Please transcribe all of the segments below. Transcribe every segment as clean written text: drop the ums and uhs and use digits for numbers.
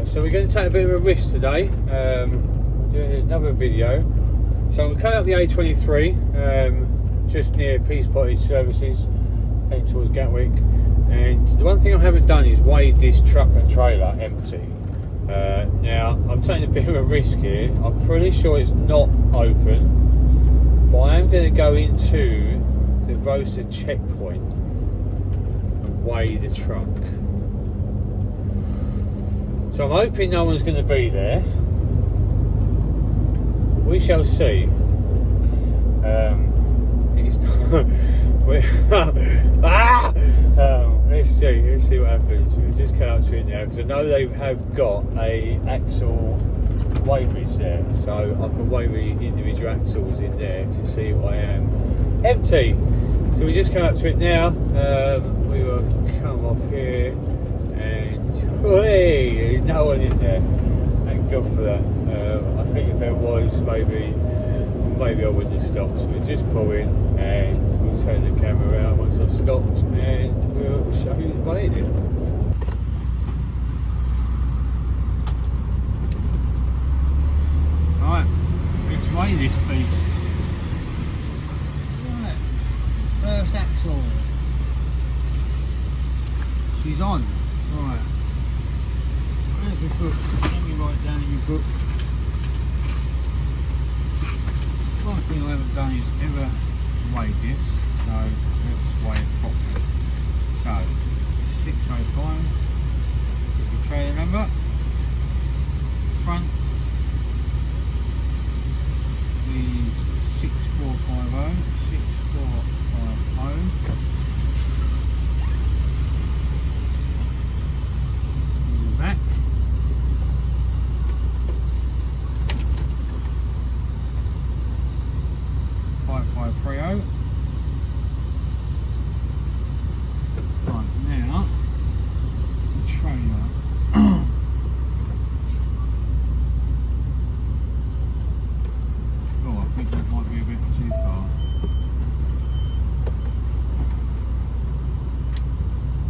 So we're going to take a bit of a risk today, doing another video. So I'm coming up the A23, just near Peace Pottage Services, heading towards Gatwick. And the one thing I haven't done is weighed this truck and trailer empty. Now I'm taking a bit of a risk here. I'm pretty sure it's not open, but I am going to go into the DVSA checkpoint and weigh the truck. So I'm hoping no one's going to be there. We shall see. Let's see what happens. We'll just come up to it now because I know they have got a axle weigh bridge there, so I can weigh the individual axles in there to see what I am. Empty. So we just come up to it now. We will come off here. Hey, there's no one in there. Thank God for that. I think if there was, maybe I wouldn't have stopped. So we'll just pull in and we'll turn the camera around once I've stopped and we'll show you the way it is. Right, let's weigh this beast. Right, first axle. She's on. Right. Where's the book? Let me write down in your book. One thing I haven't done is ever weigh this, so let's weigh it properly. So 605 is the trailer number. Front is 6450. 6450. Back. Right, now the trailer. Oh, I think that might be a bit too far.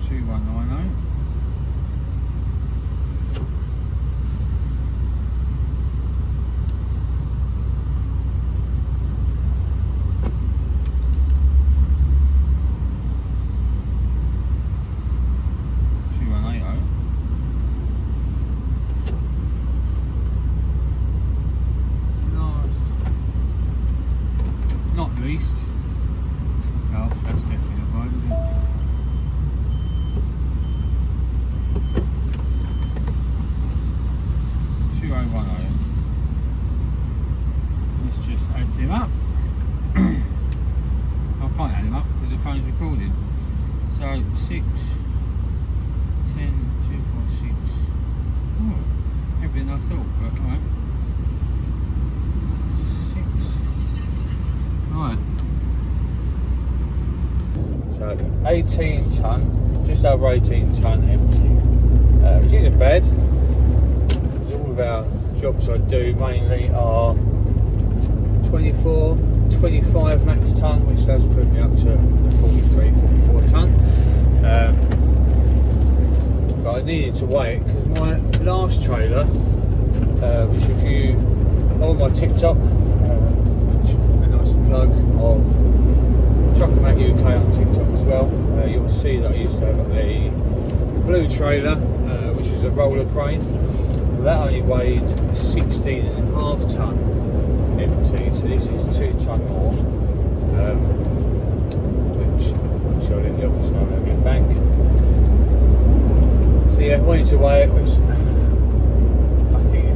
2190. Least. Oh, that's definitely not right, is it? 2010. Let's just add them up. I can't add them up because the phone's recording. So 6, 10, 2.6. Oh, everything I thought, but alright. Right. So 18 tonne, just over 18 tonne empty, which isn't bad. All of our jobs I do mainly are 24, 25 max tonne, which does put me up to the 43, 44 tonne. But I needed to weigh it because my last trailer, which if you on my TikTok, plug of Chocolate UK on TikTok as well. You'll see that I used to have a blue trailer, which is a roller crane. That only weighed 16.5 tonne empty, so this is 2 tonne more, which I'm sure I'll in the office now when I get back. So yeah, I wanted to weigh it, which I think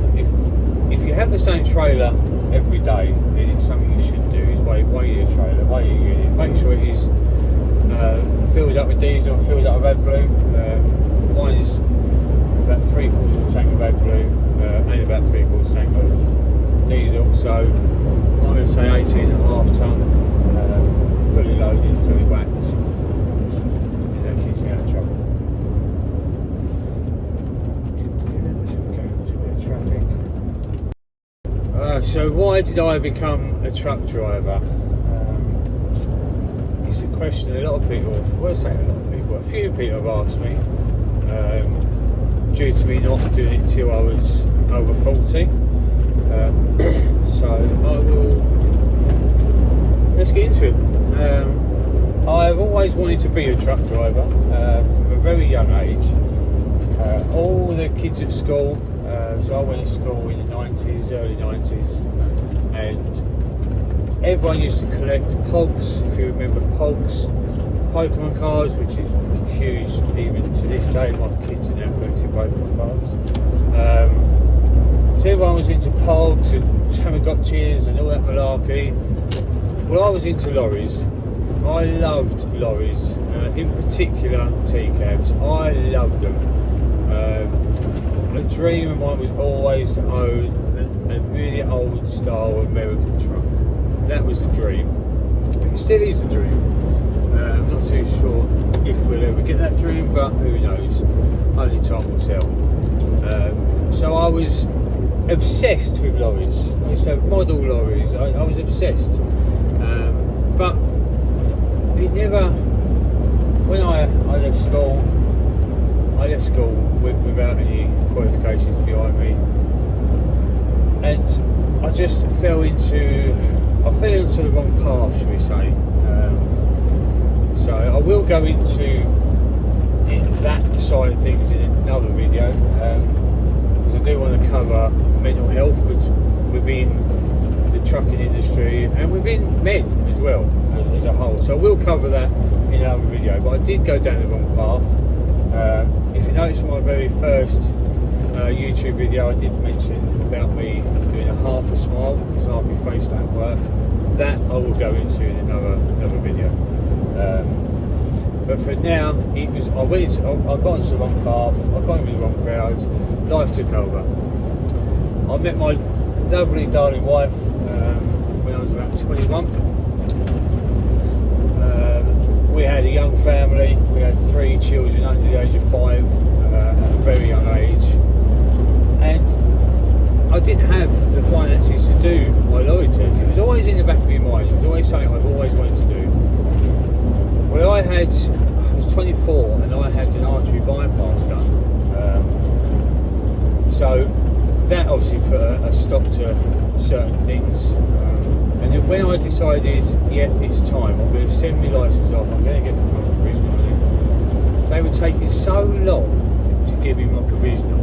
if you have the same trailer every day, then it's something you should do. Weigh your trailer, weigh your unit, make sure it is filled up with diesel, filled up with AdBlue. Mine is about 3/4 of a tank of AdBlue and about 3/4 tank of diesel, so I'm going to say 18.5 tonne, fully loaded, fully whacked, and that keeps me out of trouble. So why did I become a truck driver? It's a question a lot of people, well I say a lot of people, a few people have asked me. due to me not doing it till I was over 40. So I will, let's get into it. I've always wanted to be a truck driver from a very young age. All the kids at school, so I went to school in the 90s, early 90s, and everyone used to collect Pogs, if you remember Pogs, Pokemon cards, which is huge even to this day. My kids are now collecting Pokemon cards. So everyone was into Pogs and Tamagotchis and all that malarkey. Well, I was into lorries. I loved lorries, in particular T-cabs. I loved them. A dream of mine was always to own a really old style American truck. That was the dream. It still is the dream. I'm not too sure if we'll ever get that dream, but who knows? Only time will tell. So I was obsessed with lorries. I used to have model lorries. I was obsessed. But it never. When I left school, without any qualifications behind me, and I just fell into the wrong path, shall we say. So I will go into that side of things in another video, because I do want to cover mental health within the trucking industry and within men as well as a whole. So I will cover that in another video, but I did go down the wrong path. If you notice my very first YouTube video, I did mention about me doing a half a smile because half my face don't work. That I will go into in another video. But for now, I got into the wrong path, I got into the wrong crowds, life took over. I met my lovely darling wife when I was about 21. We had a young family, we had 3 children under the age of 5 at a very young age, and I didn't have the finances to do my lorry test. It was always in the back of my mind, it was always something I've always wanted to do. Well, I was 24 and I had an artery bypass done, so that obviously put a stop to certain things. And then when I decided, yeah, it's time, I'm going to send my licence off, I'm going to get my provisional, they were taking so long to give me my provisional.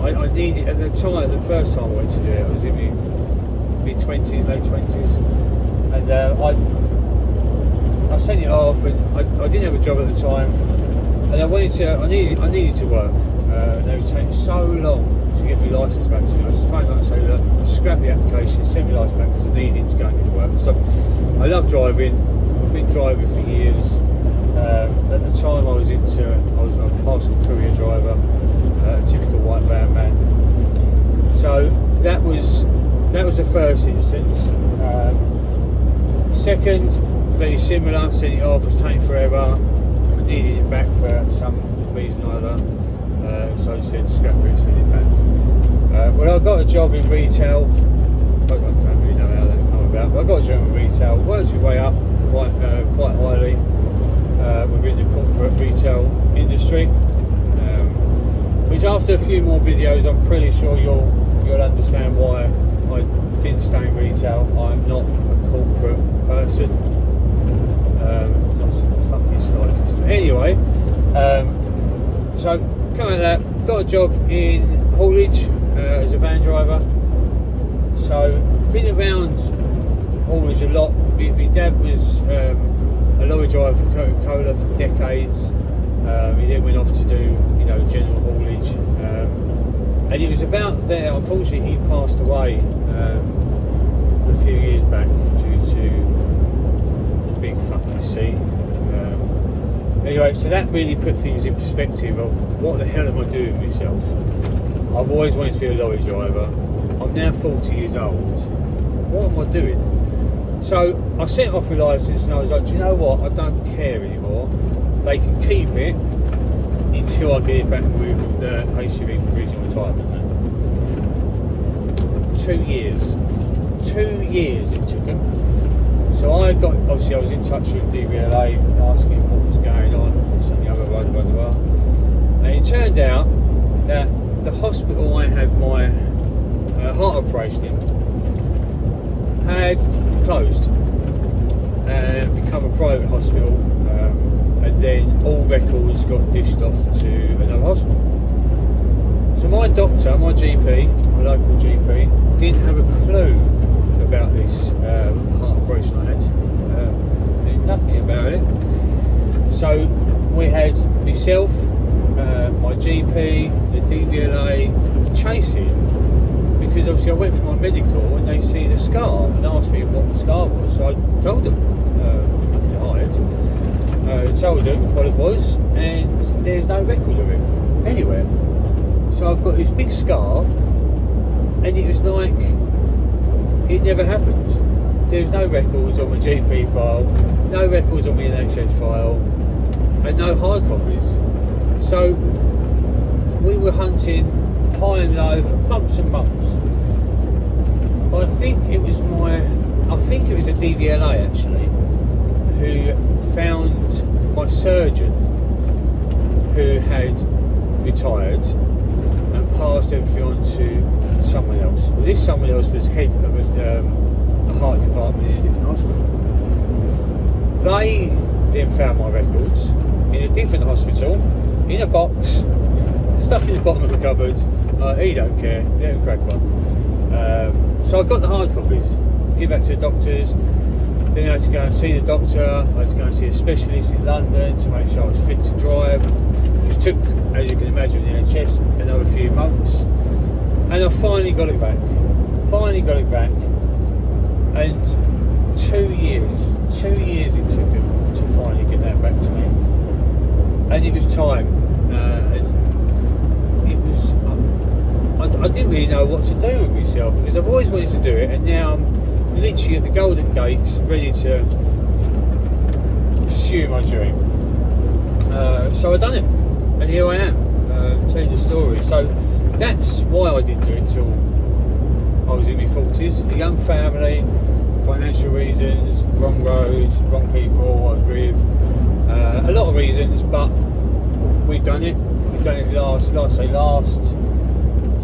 I needed, at the time, the first time I went to do it, I was in my mid-20s, late 20s, and I sent it off, and I didn't have a job at the time, and I needed to work, and they were taking so long to get my licence back to me. I just phoned up and say, look, scrap the application, send my licence back because I needed to go and get to work. So I love driving. I've been driving for years. At the time I was a parcel courier driver, a typical white van man. So that was the first instance. Second, very similar, sent it off, was taking forever. I needed it back for some reason or other. So I said scrap it, send it back. Well, I got a job in retail. I don't really know how that came about, but I got a job in retail. Worked my way up quite highly within the corporate retail industry. Which, after a few more videos, I'm pretty sure you'll understand why I didn't stay in retail. I'm not a corporate person. Not fucking slightest. Anyway, so coming at that, got a job in haulage as a van driver. So been around haulage a lot. My dad was a lorry driver for Coca-Cola for decades. He then went off to do, general haulage. And it was about there. Unfortunately, he passed away a few years back due to the big fucking sea. Anyway, so that really put things in perspective of what the hell am I doing with myself. I've always wanted to be a lorry driver. I'm now 40 years old. What am I doing? So I sent off my licence and I was like, do you know what? I don't care anymore. They can keep it until I get it back with the HGV provisional retirement. 2 years. 2 years it took them. So I was in touch with DVSA asking what was going on, this and the other, blah, blah, blah. And it turned out that the hospital I had my heart operation in had closed and become a private hospital, and then all records got dished off to another hospital. So my doctor, my GP, my local GP, didn't have a clue about this heart operation I had. Knew nothing about it. So we had myself, my GP, the DVSA chasing, because obviously I went for my medical and they see the scar and asked me what the scar was. So I told them, nothing to hide. Told them what it was, and there's no record of it anywhere. So I've got this big scar, and it was like it never happened. There's no records on my GP file, no records on my NHS file, and no hard copies. So we were hunting high and low for months and months. I think it was a DVLA actually who found my surgeon who had retired and passed everything on to someone else. Well, this someone else was head of a heart department in a different hospital. They then found my records in a different hospital, in a box, stuck in the bottom of the cupboard. He don't care, let him crack on. So I got the hard copies, give back to the doctors. Then I had to go and see the doctor. I had to go and see a specialist in London to make sure I was fit to drive, which took, as you can imagine, the NHS another few months. And I finally got it back. And 2 years it took them to finally get that back to me. And it was time. And it was, I didn't really know what to do with myself, because I've always wanted to do it, and now I'm literally at the golden gates, ready to pursue my dream. So I done it, and here I am, telling the story. So that's why I didn't do it till I was in my 40s. A young family, financial reasons, wrong roads, wrong people I was with, a lot of reasons, but we've done it. We've done it last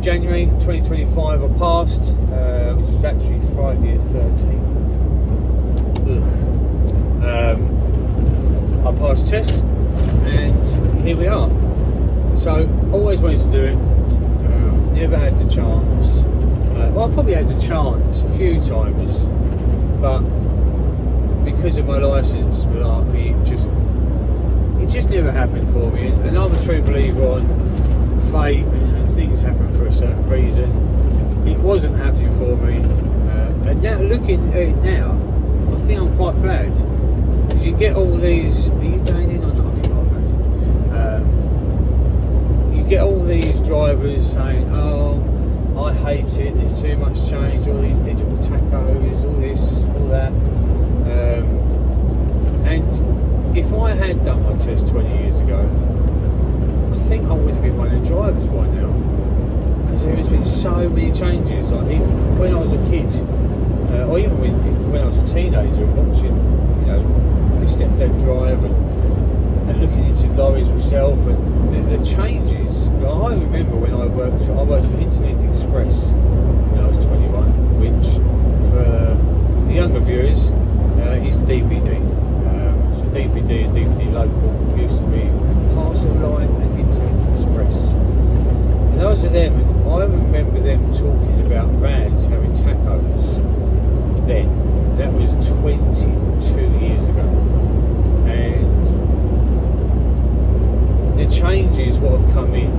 January 2025 I passed, which was actually Friday the 13th. I passed test, and here we are. So always wanted to do it, never had the chance. Well, I probably had the chance a few times, but because of my licence malarkey, it just never happened for me. And I'm a true believer on fate, and things happen for a certain reason. It wasn't happening for me, and now looking at it now, I think I'm quite glad, because you get all these. Are you going in or not? You get all these drivers saying, "Oh, I hate it. There's too much change. All these digital tachos, all this, all that." And if I had done my test 20 years ago, I think I would have been one of the drivers by now, because there has been so many changes. Like even when I was a kid, or even when I was a teenager, watching, my stepdad drive and looking into lorries myself, and the changes. I remember when I worked for Interlink Express when I was 21, which for the younger viewers is DPD. So DPD and DPD Local used to be Parcel Line and Interlink Express. And those are them, and I remember them talking about vans having tachos then. That was 22 years ago. And the changes what have come in,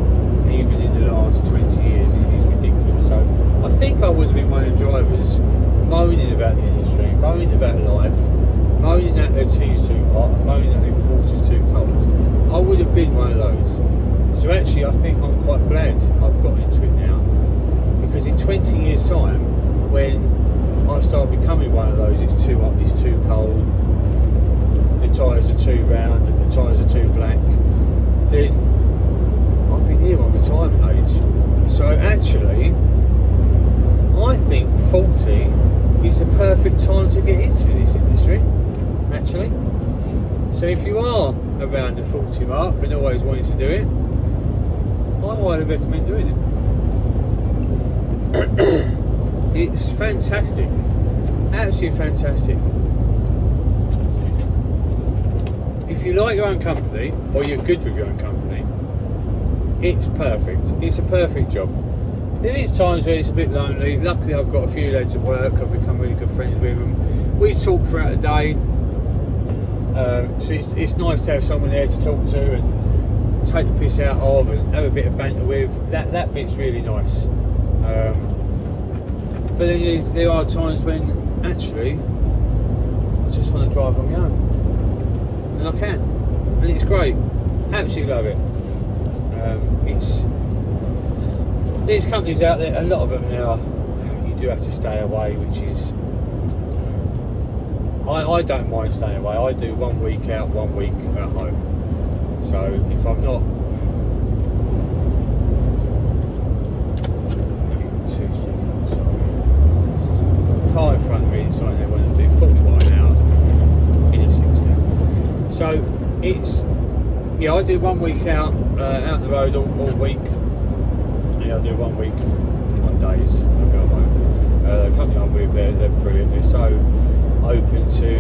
even in the last 20 years, is ridiculous. So I think I would have been one of the drivers moaning about the industry, moaning about life, moaning that the tea's too hot, moaning that the water's too cold. I would have been one of those. So actually I think I'm quite glad I've got into it now, because in 20 years time, when I start becoming one of those, it's too hot, it's too cold, the tyres are too round and the tyres are too black, then I'll be near my retirement age. So actually, I think 40 is the perfect time to get into this industry, actually. So if you are around the 40 mark and always wanted to do it, highly recommend doing it. It's fantastic, absolutely fantastic. If you like your own company, or you're good with your own company, it's perfect. It's a perfect job. There is times where it's a bit lonely. Luckily I've got a few lads at work, I've become really good friends with them. We talk throughout the day, so it's nice to have someone there to talk to and take the piss out of and have a bit of banter with. That bit's really nice. But then there are times when actually I just want to drive on my own, and I can, and it's great. Absolutely love it. There's companies out there, a lot of them now, you do have to stay away, which is, I don't mind staying away. I do 1 week out, 1 week at home. So if I'm not, 2 seconds, sorry. Car in front of me is like they want to do 41 an hour in a 60. So it's, yeah, I do 1 week out the road all week. I'll do 1 week on days. I'll go home. The company I'm with, they're brilliant. They're so open to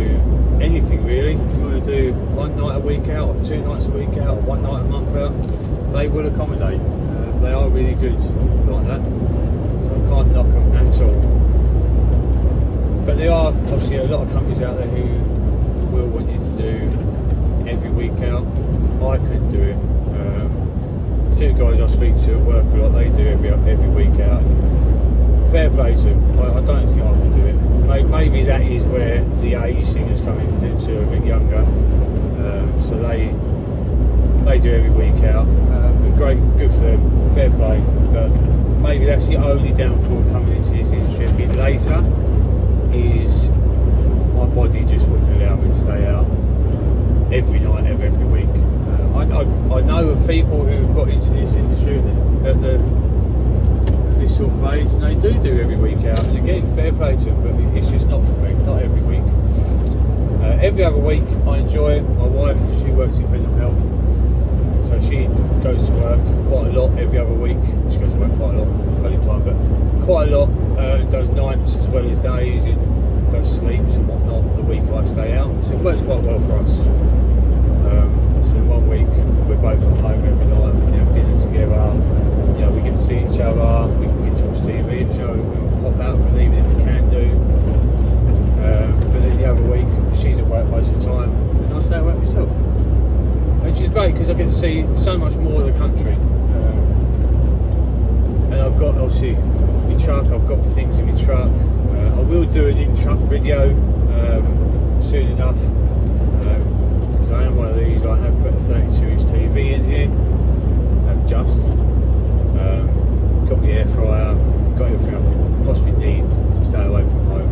anything really. If you want to do 1 night a week out, or 2 nights a week out, or 1 night a month out, they will accommodate. They are really good like that. So I can't knock them at all. But there are obviously a lot of companies out there who will want you to do every week out. I couldn't do it. 2 guys I speak to at work a lot, they do every week out. Fair play to them. I don't think I can do it. Maybe that is where the age thing has come into, a bit younger. So they do every week out. Great, good for them, fair play. But maybe that's the only downfall coming into this industry a bit later, is my body just wouldn't allow me to stay out every night, every week. I know of people who've got into this industry at this sort of age, and they do every week out, and again, fair play to them, but it's just not for me, not every week. Every other week I enjoy it. My wife, she works in mental health, so she goes to work quite a lot every other week. She goes to work quite a lot, only time, but quite a lot, does nights as well as days, and does sleeps and whatnot the week I stay out, so it works quite well for us. So 1 week we're both at home every night, we can have dinner together, you know, we get to see each other, we can get to watch TV, so we'll pop out for an evening if we can do. But then the other week she's at work most of the time and I stay at work myself, which is great because I get to see so much more of the country. And I've got obviously my truck, I've got my things in my truck. I will do an in-truck video soon enough. I am one of these. I have put a 32-inch TV in here. Got my air fryer, got everything I could possibly need to stay away from home.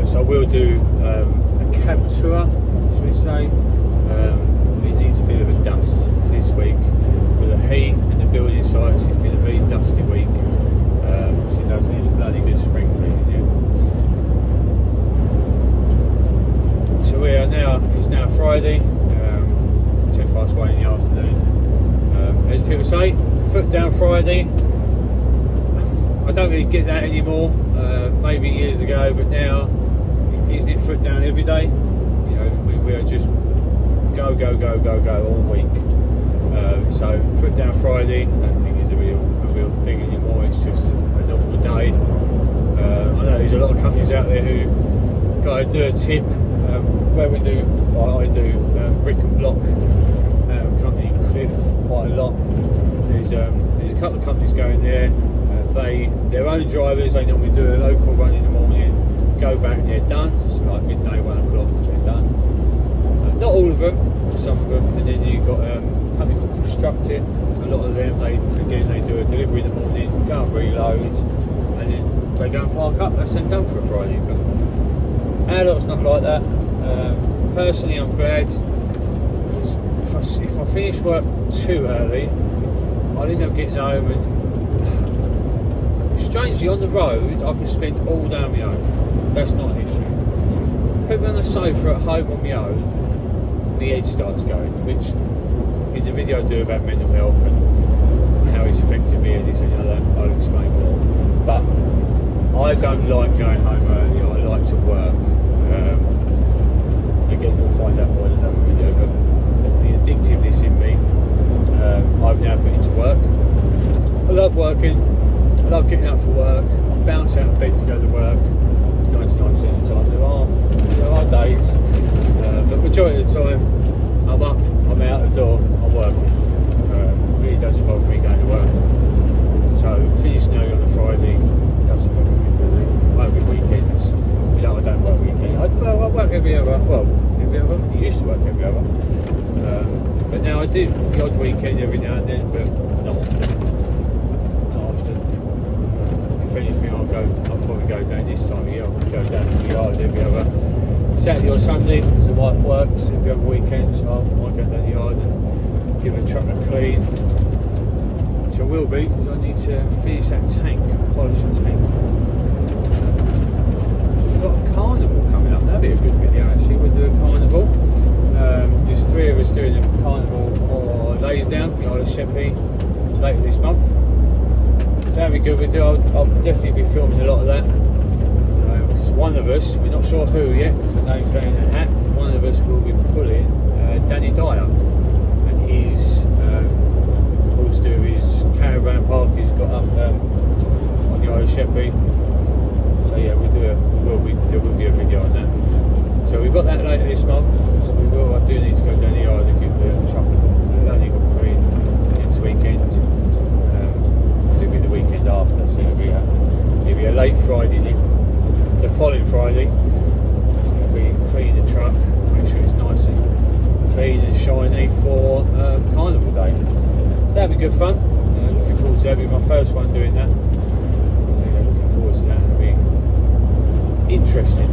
So I will do a cab tour, should we say. It needs a bit of a dust this week with the heat and the building sites. It's been a very dusty week. So it does need a bloody good spring cleaning here. So we are now, it's now Friday, 1:10 in the afternoon. As people say, foot down Friday. I don't really get that anymore, maybe years ago, but now, isn't it foot down every day? You know, we are just go all week. So foot down Friday, I don't think is a real thing anymore, it's just a normal day. I know there's a lot of companies out there who got to do a tip, where we do, well, I do brick and block, company in Cliff quite a lot. There's a couple of companies going there. Their own drivers, they normally do a local run in the morning, go back and they're done. So like midday, 1 o'clock, they're done. Not all of them, some of them. And then you've got a company called Construct It. A lot of them, they do a delivery in the morning, go and reload, and then they go and park up. That's them done for a Friday. But our lot's not like that. Personally, I'm glad, because if I finish work too early, I'll end up getting home and strangely on the road I can spend all day on my own. That's not an issue. Put me on the sofa at home on my own, the head starts going, which in the video I do about mental health and how it's affecting me and this and the other. I'll explain more. But I don't like going home early. I like to work. Again, you'll find out more in another video. But the addictiveness in me, I've now put into work. I love working. I love getting up for work. I bounce out of bed to go to work 99% of the time. There are days, but majority of the time I'm up, I'm out the door, I'm working. It really doesn't bother me going to work. So finishing early on a Friday doesn't bother me really. Maybe weekends, I don't work weekends. I work every other. I used to work every other. But now I do the odd weekend every now and then, but not often. If anything, I'll probably go down this time of year. I'll go down to the yard every other Saturday or Sunday because the wife works every other weekend, so I might go down the yard and give the truck a clean. Which I will be because I need to finish that tank, polish the tank. We've got a carnival coming up. That'd be a good video actually. We'll do a carnival. There's 3 of us doing a carnival or lays down the Isle of Sheppey later this month. So that'd be good. I'll definitely be filming a lot of that. Because one of us, we're not sure who yet, because the name's going in a hat. One of us will be pulling Danny Dyer, and he's all to do with his caravan park he's got up on the Isle of Sheppey. So yeah, there will be a video on that. So we've got that later this month. So I do need to go down the yard and give the truck a learning upgrade next weekend. It'll be the weekend after, so it'll be a late Friday, the following Friday. So it'll be clean the truck, make sure it's nice and clean and shiny for Carnival Day. So that'll be good fun. Looking forward to having my first one doing that. So yeah, looking forward to that. It'll be interesting.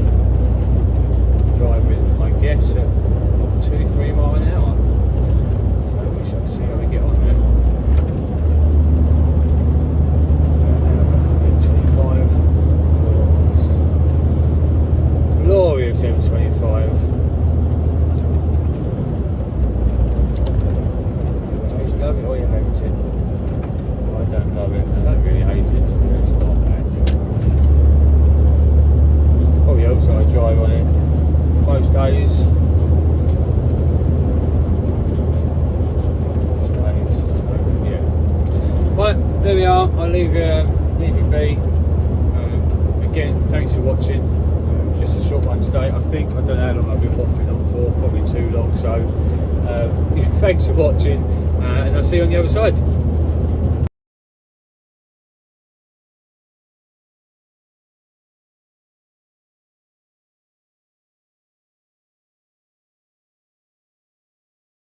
Driving, I guess, at 2-3 miles an hour. So we shall see how we get on there. Glorious M25. You love it or you hate it? I don't love it. I don't really hate it. It's not bad. Probably outside drive on it most days. Yeah. Right, there we are. I'll leave you be. Again, thanks for watching. Just a short one today. I don't know how long I've been waffling on for, probably too long. So, thanks for watching, and I'll see you on the other side.